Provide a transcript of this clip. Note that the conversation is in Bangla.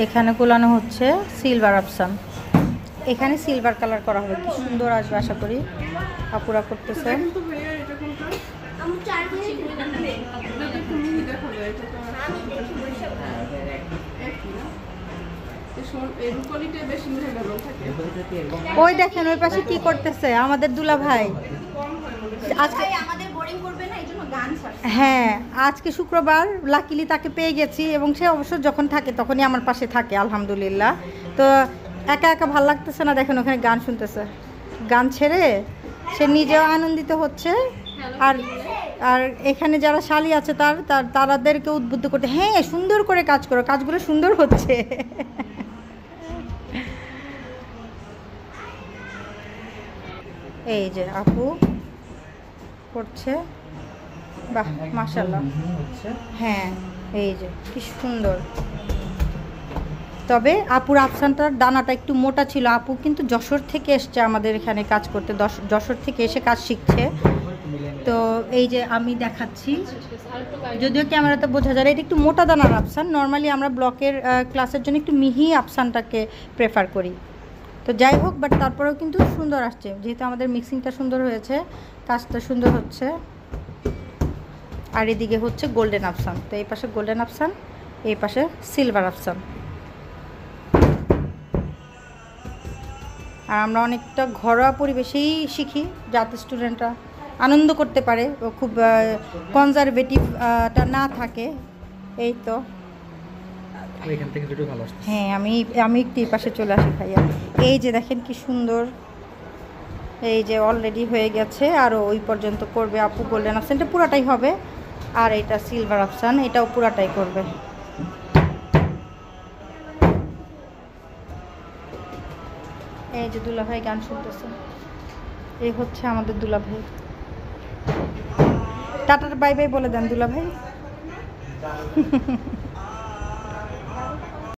এখানে গোলানো হচ্ছে সিলভার আফসান। এখানে সিলভার কালার করা হবে, কি সুন্দর আসবে আশা করি। আপুরা করতেছে। ওই দেখেন ওই পাশে কি করতেছে আমাদের দুলা ভাই। আজকে হ্যাঁ, আজকে শুক্রবার, লাকিলি তাকে পেয়ে গেছি এবং সে অবশ্য যখন থাকে তখনই আমার পাশে থাকে আলহামদুলিল্লাহ। তো একা একা ভাল লাগতেছে না, দেখেন ওখানে গান শুনতেছে, গান ছেড়ে সে নিজেও আনন্দিত হচ্ছে। আর আর এখানে যারা শালি আছে তাদেরকে উদ্বুদ্ধ করতে, হ্যাঁ সুন্দর করে কাজ করো, কাজগুলো সুন্দর হচ্ছে। এই যে আপু করছে, বাহ মাশাআল্লাহ। হ্যাঁ এই যে কি সুন্দর। তবে আপুর আফসানটার দানাটা একটু মোটা ছিল। আপু কিন্তু যশোর থেকে এসছে আমাদের এখানে কাজ করতে, যশোর থেকে এসে কাজ শিখছে। তো এই যে আমি দেখাচ্ছি, যদিও ক্যামেরাতে বোঝা যায় এটা একটু মোটা দানার আফসান। নর্মালি আমরা ব্লকের ক্লাসের জন্য একটু মিহি আফসানটাকে প্রেফার করি। তো যাই হোক, বাট তারপরেও কিন্তু সুন্দর আসছে, যেহেতু আমাদের মিক্সিংটা সুন্দর হয়েছে, কাজটা সুন্দর হচ্ছে। আর এদিকে হচ্ছে গোল্ডেন আফসান। তো এই পাশে গোল্ডেন আফসান, এই পাশে সিলভার আফসান। আর আমরা অনেকটা ঘরোয়া পরিবেশেই শিখি, যাতে স্টুডেন্টরা আনন্দ করতে পারে, খুব কনজারভেটিভটা না থাকে। এই তো হ্যাঁ, আমি একটু এই পাশে চলে আসি ভাইয়া। এই যে দেখেন কি সুন্দর, এই যে অলরেডি হয়ে গেছে, আরও ওই পর্যন্ত করবে আপু। গোল্ডেন আফসানটা পুরাটাই হবে, আর এটা সিলভার আফসান, এটাও পুরাটাই করবে। এই যে দুলাভাই গান শুনতেছে, এই হচ্ছে আমাদের দুলাভাই। টাটার বাই বাই বলে দেন দুলাভাই।